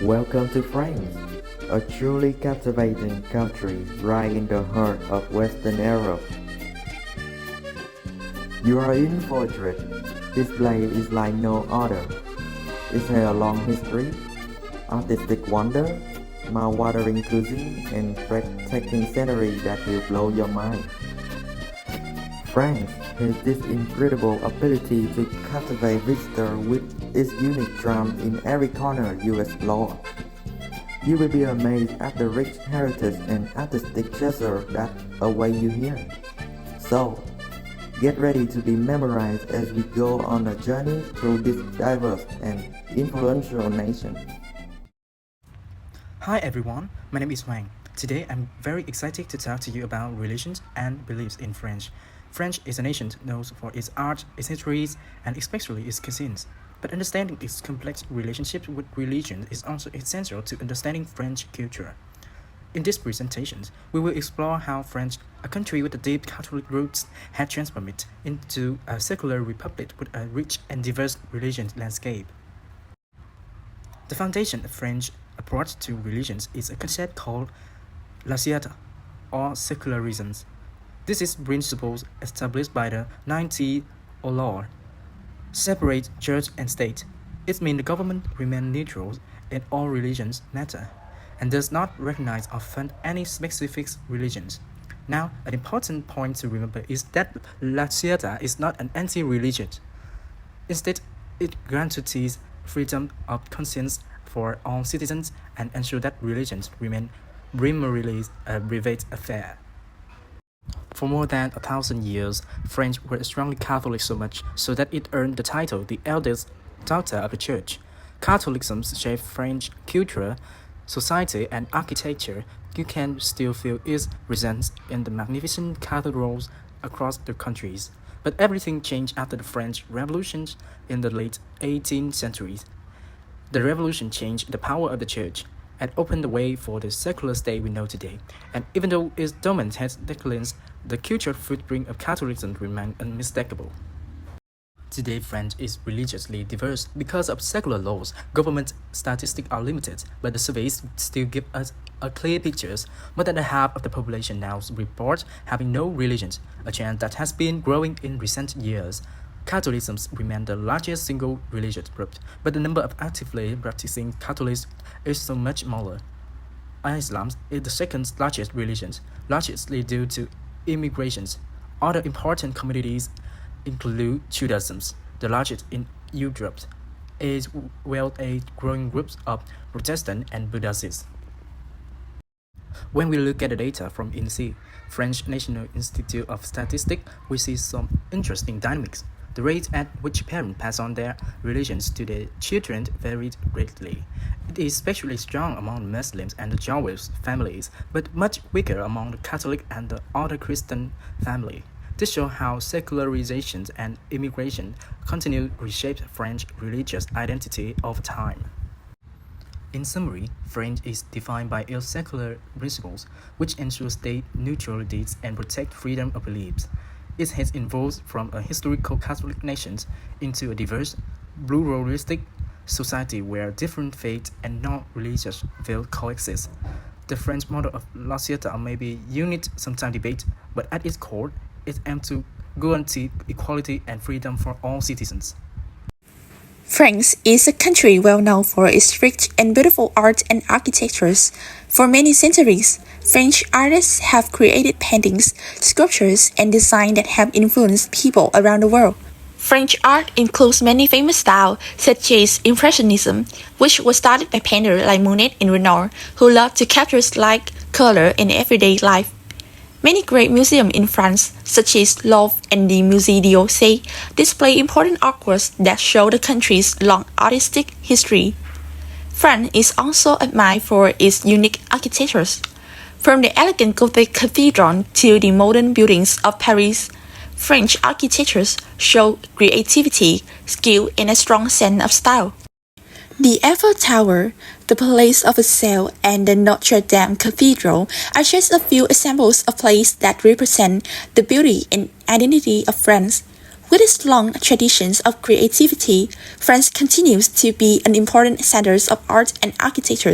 Welcome to France, a truly captivating country right in the heart of Western Europe. You are in for a treat. This place is like no other. It has a long history, artistic wonder, mouth-watering cuisine, and breathtaking scenery that will blow your mind. France has this incredible ability to captivate visitors with its unique charm in every corner you explore. You will be amazed at the rich heritage and artistic treasure that await you here. So, get ready to be memorized as we go on a journey through this diverse and influential nation. Hi everyone, my name is Wang. Today I'm very excited to talk to you about religions and beliefs in France. France is a nation known for its art, its histories, and especially its cuisines. But understanding its complex relationship with religion is also essential to understanding French culture. In this presentation, we will explore how France, a country with deep Catholic roots, had transformed into a secular republic with a rich and diverse religious landscape. The foundation of French approach to religions is a concept called laïcité, or secularism. This is principles established by the 90 law, separate church and state. It means the government remains neutral in all religions matter, and does not recognize or fund any specific religions. Now, an important point to remember is that laïcité is not an anti-religion. Instead, it guarantees freedom of conscience for all citizens and ensure that religions remain primarily a private affair. For more than 1,000 years, French were strongly Catholic so much so that it earned the title the eldest daughter of the church. Catholicism shaped French culture, society, and architecture. You can still feel its presence in the magnificent cathedrals across the countries. But everything changed after the French Revolution in the late 18th century. The revolution changed the power of the church and opened the way for the secular state we know today. And even though its dominance has declined, the cultural footprint of Catholicism remains unmistakable. Today, France is religiously diverse because of secular laws. Government statistics are limited, but the surveys still give us a clear picture. More than half of the population now report having no religion, a trend that has been growing in recent years. Catholicism remains the largest single religious group, but the number of actively practicing Catholics is so much smaller. Islam is the second largest religion, largely due to immigrations. Other important communities include Judaism, the largest in Europe, as well as growing groups of Protestant and Buddhists. When we look at the data from INSEE, French National Institute of Statistics, we see some interesting dynamics. The rate at which parents pass on their religions to their children varied greatly. It is especially strong among the Muslims and the Jewish families, but much weaker among the Catholic and the other Christian family. This shows how secularization and immigration continue to reshape French religious identity over time. In summary, French is defined by its secular principles, which ensure state neutrality and protect freedom of beliefs. It has evolved from a historical Catholic nation into a diverse, pluralistic society where different faiths and non-religious will coexist. The French model of laïcité may be unique, sometimes debated, but at its core, it aims to guarantee equality and freedom for all citizens. France is a country well known for its rich and beautiful art and architectures. For many centuries, French artists have created paintings, sculptures, and designs that have influenced people around the world. French art includes many famous styles, such as Impressionism, which was started by painters like Monet and Renoir, who loved to capture light, color, in everyday life. Many great museums in France, such as Louvre and the Musée d'Orsay, display important artworks that show the country's long artistic history. France is also admired for its unique architectures. From the elegant Gothic cathedral to the modern buildings of Paris, French architectures show creativity, skill, and a strong sense of style. The Eiffel Tower, the Palace of Versailles, and the Notre Dame Cathedral are just a few examples of places that represent the beauty and identity of France. With its long traditions of creativity, France continues to be an important center of art and architecture,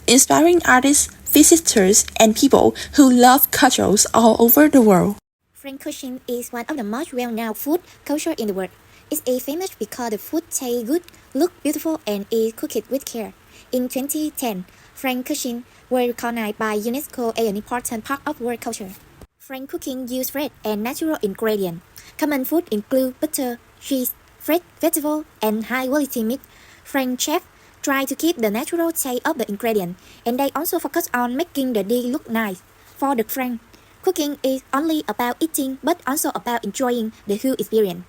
inspiring artists, visitors, and people who love cultures all over the world. French cuisine is one of the most well-known food culture in the world. It is famous because the food tastes good, look beautiful, and is cooked with care. In 2010, French cuisine was recognized by UNESCO as an important part of world culture. French cooking uses fresh and natural ingredients. Common food include butter, cheese, fresh vegetables, and high-quality meat. French chefs try to keep the natural taste of the ingredients, and they also focus on making the dish look nice. For the French, cooking is only about eating, but also about enjoying the whole experience.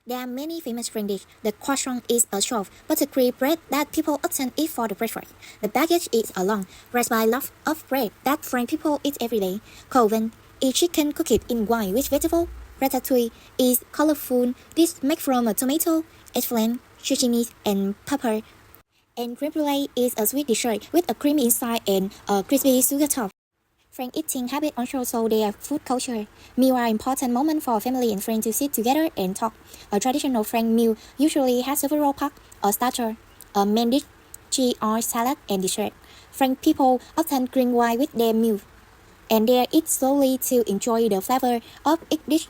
There are many famous French dishes. The croissant is a soft, buttery bread that people often eat for the breakfast. The baguette is a long, raspy loaf of bread that French people eat every day. Coven is chicken cooked in wine with vegetable. Ratatouille is colorful dish made from a tomato, eggplant, zucchini, and pepper. And crème brûlée is a sweet dessert with a cream inside and a crispy sugar top. French eating habits also show their food culture. Meals are important moments for family and friends to sit together and talk. A traditional French meal usually has several parts: a starter, a main dish, cheese or salad, and dessert. French people often drink wine with their meal, and they eat slowly to enjoy the flavor of each dish.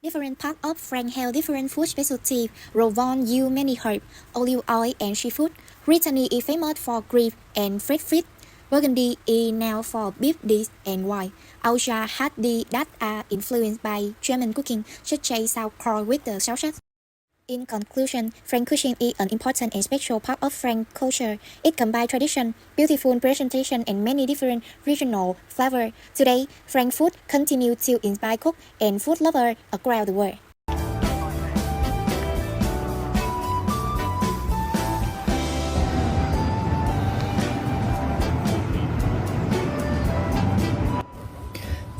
Different parts of France have different food specialties. Rouen use many herbs, olive oil, and seafood. Brittany is famous for grapes and fresh fish. Burgundy is known for beef dishes and wine. Alsace has dishes that are influenced by German cooking, such as sauerkraut with the sausages. In conclusion, French cuisine is an important and special part of French culture. It combines tradition, beautiful presentation, and many different regional flavors. Today, French food continues to inspire cooks and food lovers around the world.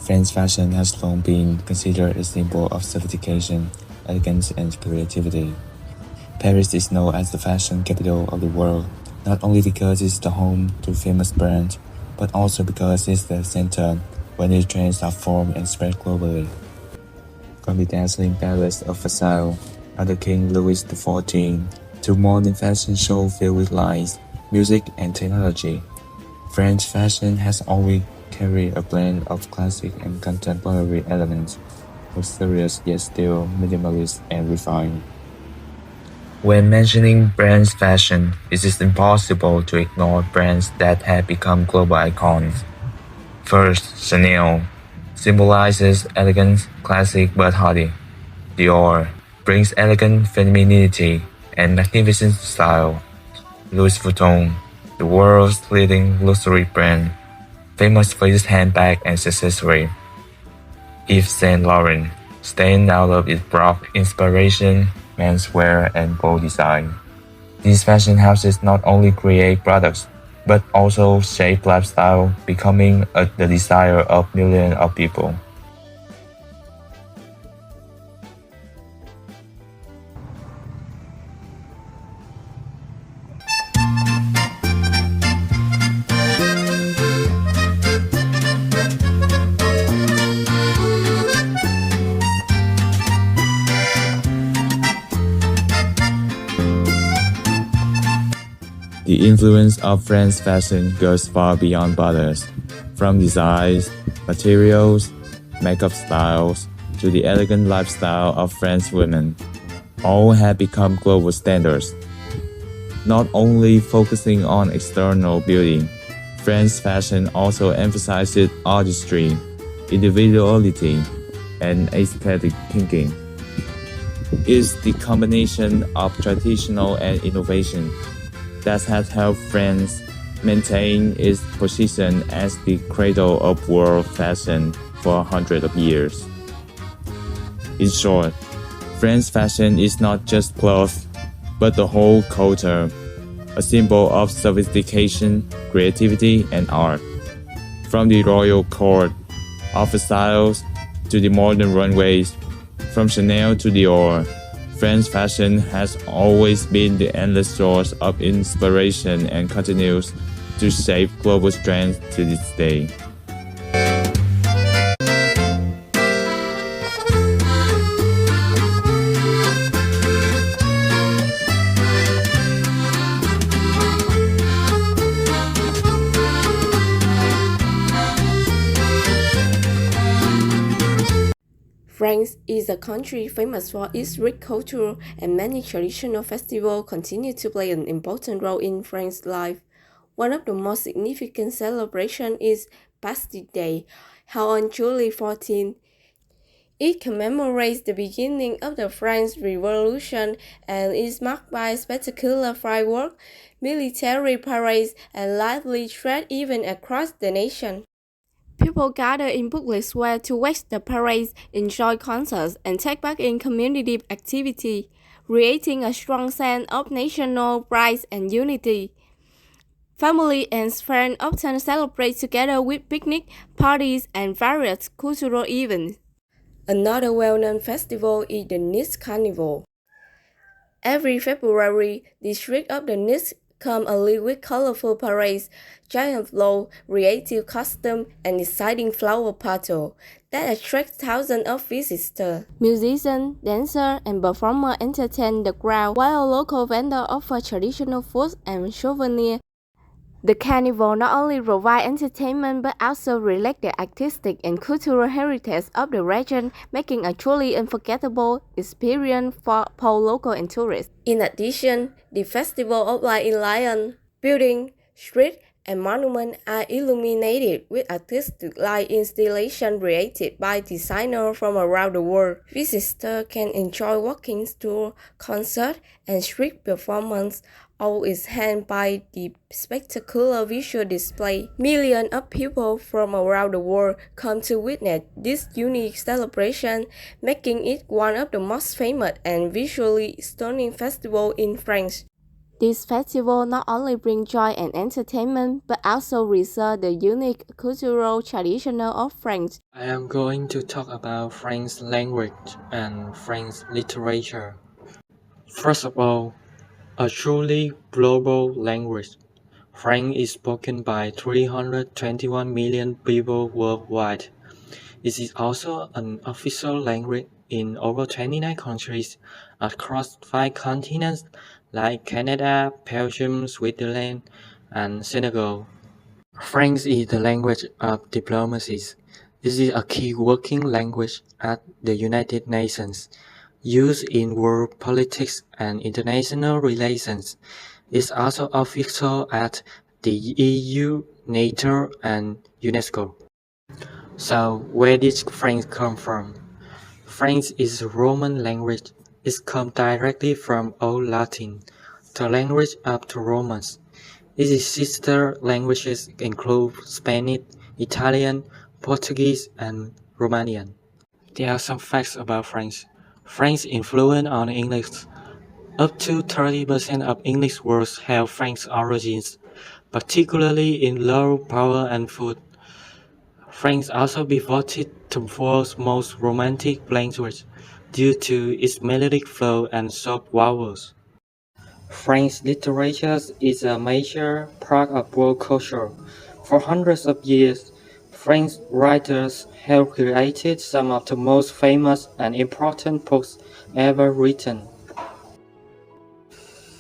French fashion has long been considered a symbol of sophistication, elegance, and creativity. Paris is known as the fashion capital of the world, not only because it's the home to famous brands, but also because it's the center where new trends are formed and spread globally. From the dazzling palace of Versailles under King Louis XIV to modern fashion show filled with lights, music, and technology, French fashion has always carried a blend of classic and contemporary elements, luxurious yet still minimalist and refined. When mentioning brands' fashion, it is impossible to ignore brands that have become global icons. First, Chanel symbolizes elegance, classic but hardy. Dior brings elegant femininity and magnificent style. Louis Vuitton, the world's leading luxury brand, famous for its handbag and accessory. Yves Saint Laurent stands out of its broad inspiration, menswear, and bold design. These fashion houses not only create products, but also shape lifestyle, becoming the desire of millions of people. The influence of French fashion goes far beyond borders, from designs, materials, makeup styles, to the elegant lifestyle of French women. All have become global standards. Not only focusing on external beauty, French fashion also emphasizes artistry, individuality, and aesthetic thinking. It's the combination of traditional and innovation that has helped France maintain its position as the cradle of world fashion for hundreds of years. In short, French fashion is not just clothes, but the whole culture, a symbol of sophistication, creativity, and art. From the royal court of Versailles to the modern runways, from Chanel to Dior, French fashion has always been the endless source of inspiration and continues to shape global trends to this day. France is a country famous for its rich culture, and many traditional festivals continue to play an important role in French life. One of the most significant celebrations is Bastille Day, held on July 14. It commemorates the beginning of the French Revolution and is marked by spectacular fireworks, military parades, and lively trade events across the nation. People gather in public square to watch the parades, enjoy concerts, and take part in community activities, creating a strong sense of national pride and unity. Family and friends often celebrate together with picnic parties and various cultural events. Another well-known festival is the Nice Carnival. Every February, the streets of the Nice come alive with colorful parades, giant floats, creative costumes, and exciting flower pageants that attract thousands of visitors. Musicians, dancers, and performers entertain the crowd, while local vendors offer traditional food and souvenirs. The carnival not only provides entertainment but also reflects the artistic and cultural heritage of the region, making a truly unforgettable experience for both local and tourists. In addition, the Festival of Light in Lyon, buildings, streets, and monuments are illuminated with artistic light installations created by designers from around the world. Visitors can enjoy walking tours, concerts, and street performances, all is enhanced by the spectacular visual display. Millions of people from around the world come to witness this unique celebration, making it one of the most famous and visually stunning festivals in France. This festival not only brings joy and entertainment, but also preserves the unique cultural tradition of France. I am going to talk about French language and French literature. First of all, a truly global language. French is spoken by 321 million people worldwide. It is also an official language in over 29 countries across 5 continents like Canada, Belgium, Switzerland, and Senegal. French is the language of diplomacy. This is a key working language at the United Nations, used in world politics and international relations. It's also official at the EU, NATO, and UNESCO. So, where did French come from? French is a Roman language. It comes directly from Old Latin, the language of the Romans. Its sister languages include Spanish, Italian, Portuguese, and Romanian. There are some facts about French. French influence on English. Up to 30% of English words have French origins, particularly in law, power, and food. French also be voted the world's most romantic language due to its melodic flow and soft vowels. French literature is a major part of world culture. For hundreds of years, French writers have created some of the most famous and important books ever written.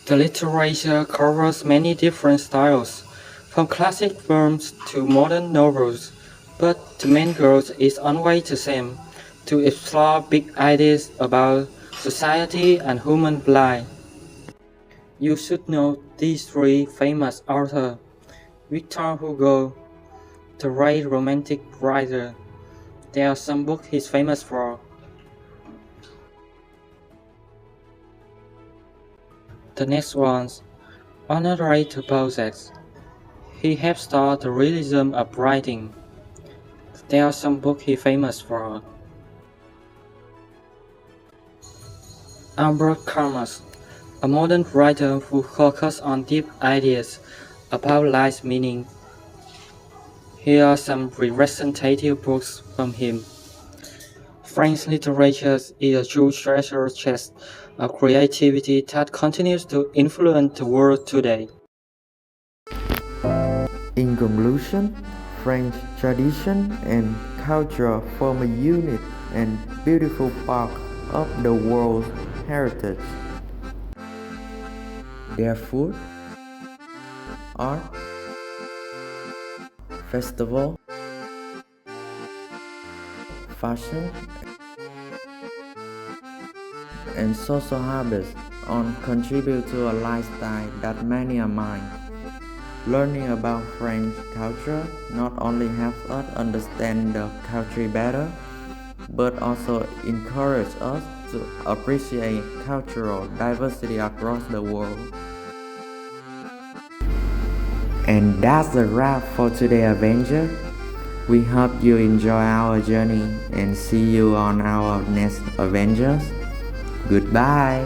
The literature covers many different styles, from classic films to modern novels, but the main goal is always the same: to explore big ideas about society and human life. You should know these 3 famous authors: Victor Hugo, the great romantic writer. There are some books he's famous for. The next one, Honoré de Balzac. He helped start the realism of writing. There are some books he's famous for. Albert Camus, a modern writer who focuses on deep ideas about life's meaning. Here are some representative books from him. French literature is a true treasure chest of creativity that continues to influence the world today. In conclusion, French tradition and culture form a unique and beautiful part of the world's heritage. Their food, art, festival, fashion, and social habits all contribute to a lifestyle that many admire. Learning about French culture not only helps us understand the country better, but also encourages us to appreciate cultural diversity across the world. And that's the wrap for today's adventure. We hope you enjoy our journey and see you on our next adventures. Goodbye.